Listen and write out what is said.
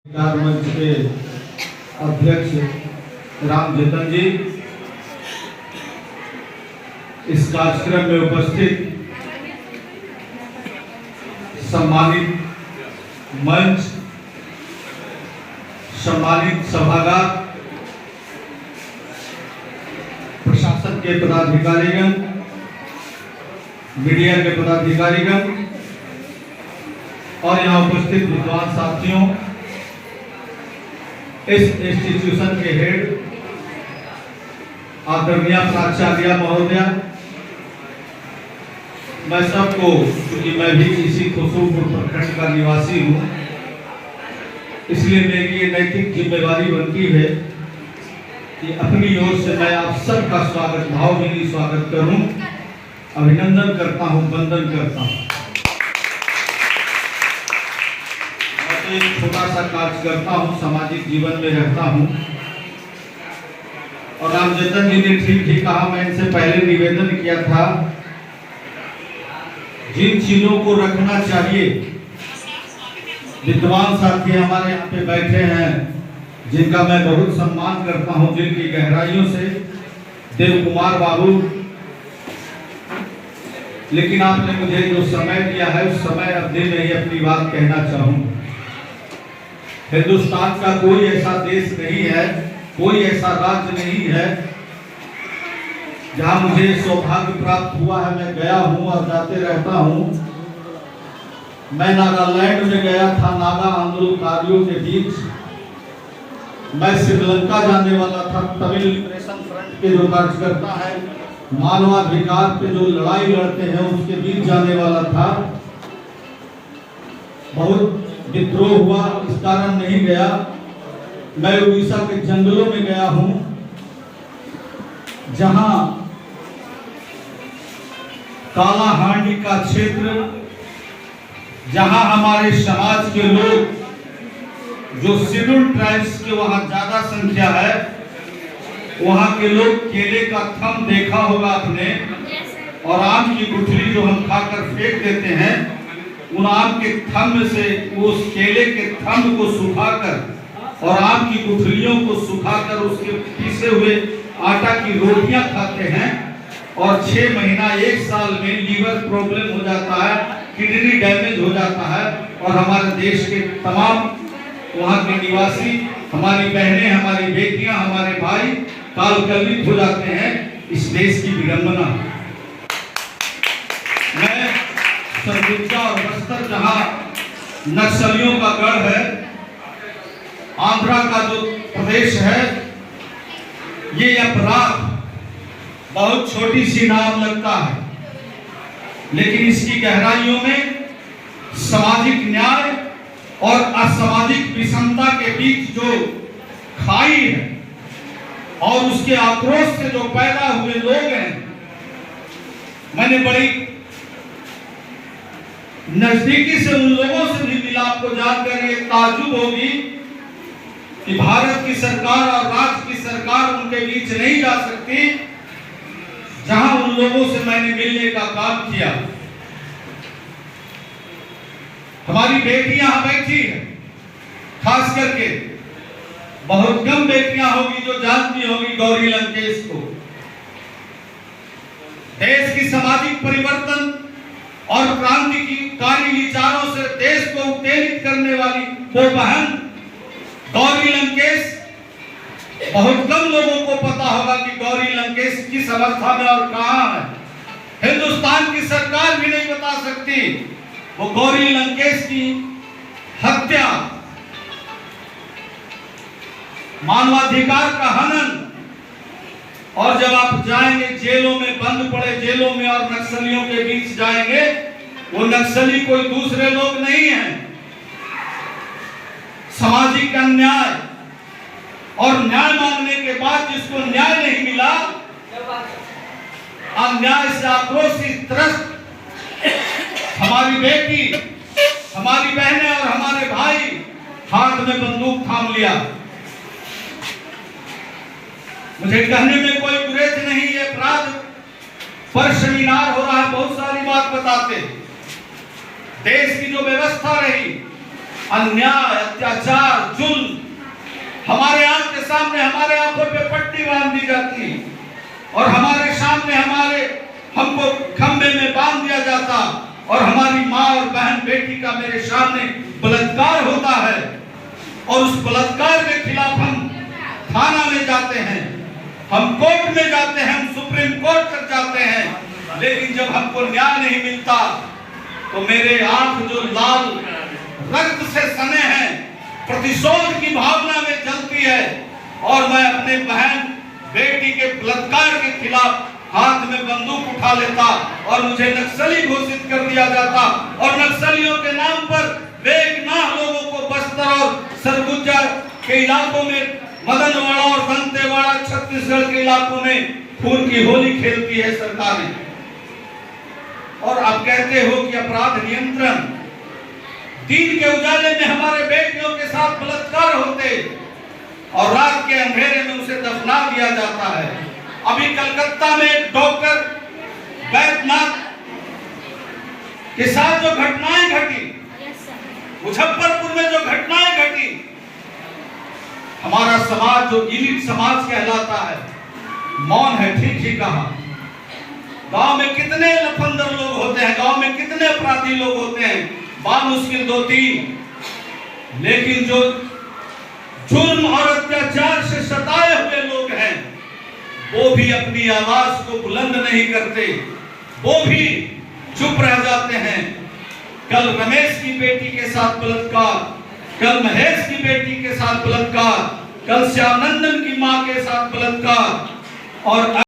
मंच के अध्यक्ष रामजतन जी, इस कार्यक्रम में उपस्थित सम्मानित मंच, सम्मानित सभागार, प्रशासन के पदाधिकारीगण, मीडिया के पदाधिकारीगण और यहाँ उपस्थित विद्वान साथियों, इस इंस्टीट्यूशन के हेड आदरणीय प्राचार्य महोदया, मैं सबको, क्योंकि मैं भी इसी खुशबूपुर प्रखंड का निवासी हूँ, इसलिए मेरी ये नैतिक जिम्मेवारी बनती है कि अपनी ओर से मैं आप सबका स्वागत, भावभीनी स्वागत करूं, अभिनंदन करता हूं, वंदन करता हूं। मैं एक छोटा सा कार्य करता हूं, सामाजिक जीवन में रहता हूं, और रामजतन जी ने ठीक ही कहा, मैं इनसे पहले निवेदन किया था, जिन चीजों को रखना चाहिए, विद्वान साथी हमारे यहाँ पे बैठे हैं, जिनका मैं बहुत सम्मान करता हूं, जिनकी गहराइयों से, देव कुमार बाबू, लेकिन आपने मुझे जो समय दिया है, उस समय अवधि में ही अपनी बात कहना चाहूंगा। हिंदुस्तान का कोई ऐसा देश नहीं है, कोई ऐसा राज्य नहीं है जहां मुझे सौभाग्य प्राप्त हुआ है। मैं गया हूं और जाते रहता हूं। मैं नागालैंड में गया था, नागा आंदोलनकारियों के बीच। मैं श्रीलंका जाने वाला था, तमिल लिबरेशन फ्रंट के जो कार्यकर्ता है, मानवाधिकार पे जो लड़ाई लड़ते हैं, उसके बीच जाने वाला था। बहुत विद्रोह हुआ, इस कारण नहीं गया। मैं उड़ीसा के जंगलों में गया हूं, जहां कालाहांडी का क्षेत्र, जहां हमारे समाज के लोग, जो शेड्यूल ट्राइब्स के वहां ज्यादा संख्या है, वहां के लोग केले का थम देखा होगा आपने, और आम की गुठली जो हम खाकर फेंक देते हैं, उन आम के थम से उस केले के थम को सुखाकर और आम की गुठलियों को सुखाकर उसके पीसे हुए आटा की रोटियां खाते हैं, और 6 महीना 1 साल में लीवर प्रॉब्लम हो जाता है, किडनी डैमेज हो जाता है, और हमारे देश के तमाम वहां के निवासी, हमारी बहनें, हमारी बेटियां, हमारे भाई काल कलवित हो जाते हैं। इस देश की विडंबना। मैं सरगुजा और बस्तर, जहां नक्सलियों का गढ़ है, आंध्रा का जो प्रदेश है, ये अपराध बहुत छोटी सी नाम लगता है, लेकिन इसकी गहराइयों में सामाजिक न्याय और असामाजिक विषमता के बीच जो खाई है, और उसके आक्रोश से जो पैदा हुए लोग हैं, मैंने बड़ी नजदीकी से उन लोगों से भी मिला। आपको जानकर ये ताज्जुब होगी कि भारत की सरकार और राज्य की सरकार उनके बीच नहीं जा सकती, जहां उन लोगों से मैंने मिलने का काम किया। हमारी बेटियां यहां बैठी हैं, खास करके बहुत कम बेटियां होगी जो जानती होगी गौरी लंकेश को। देश की सामाजिक परिवर्तन और क्रांतिकारी विचारों से देश को उत्तेजित करने वाली वो बहन गौरी लंकेश। बहुत कम लोगों को पता होगा कि गौरी लंकेश किस अवस्था में और कहां है। हिंदुस्तान की सरकार भी नहीं बता सकती। वो गौरी लंकेश की हत्या, मानवाधिकार का हनन, और जब आप जाएंगे जेलों में, बंद पड़े जेलों में, और नक्सलियों के बीच जाएंगे, वो नक्सली कोई दूसरे लोग नहीं हैं। सामाजिक अन्याय और न्याय मांगने के बाद जिसको न्याय नहीं मिला, अन्याय से आक्रोशित त्रस्त हमारी बेटी, हमारी बहनें और हमारे भाई हाथ में बंदूक थाम लिया। मुझे कहने में कोई गुरेज नहीं है, अपराध पर सेमिनार हो रहा है, बहुत सारी बात बताते। देश की जो व्यवस्था रही, अन्याय, अत्याचार, जुल्म हमारे आंख के सामने, हमारे आंखों पे पट्टी बांध दी जाती और हमारे सामने हमको खंबे में बांध दिया जाता और हमारी माँ और बहन बेटी का मेरे सामने बलात्कार होता है और उस बलात्कार के खिलाफ हम थाना में जाते हैं, हम कोर्ट में जाते हैं, हम सुप्रीम कोर्ट तक जाते हैं, लेकिन जब हमको न्याय नहीं मिलता तो मेरे आंख जो लाल रक्त से सने हैं, प्रतिशोध की भावना में जलती है और मैं अपने बहन बेटी के बलात्कार के खिलाफ हाथ में बंदूक उठा लेता और मुझे नक्सली घोषित कर दिया जाता और नक्सलियों के नाम पर बेगुनाह लोगों को बस्तर और सरगुजा के इलाकों में, मदनवाड़ा और दंतेवाड़ा छत्तीसगढ़ के इलाकों में खून की होली खेलती है सरकारें। और आप कहते हो कि अपराध नियंत्रण, दिन के उजाले में हमारे बेटियों के साथ बलात्कार होते और रात के अंधेरे में उसे दफना दिया जाता है। अभी कलकत्ता में एक डॉक्टर बैद्यनाथ के साथ जो घटनाएं घटी, मुजफ्फरपुर में जो घटनाएं घटी, हमारा समाज जो इलीट समाज कहलाता है मौन है। ठीक ही कहा, गांव में कितने लफंदर लोग होते हैं, गांव में कितने अपराधी लोग होते हैं, बामुश्किल 2-3, लेकिन जो जुर्म और अत्याचार से सताए हुए लोग हैं वो भी अपनी आवाज को बुलंद नहीं करते, वो भी चुप रह जाते हैं। कल रमेश की बेटी के साथ बलात्कार, कल महेश की बेटी के साथ बलात्कार, कल श्यामनंदन की मां के साथ बलात्कार और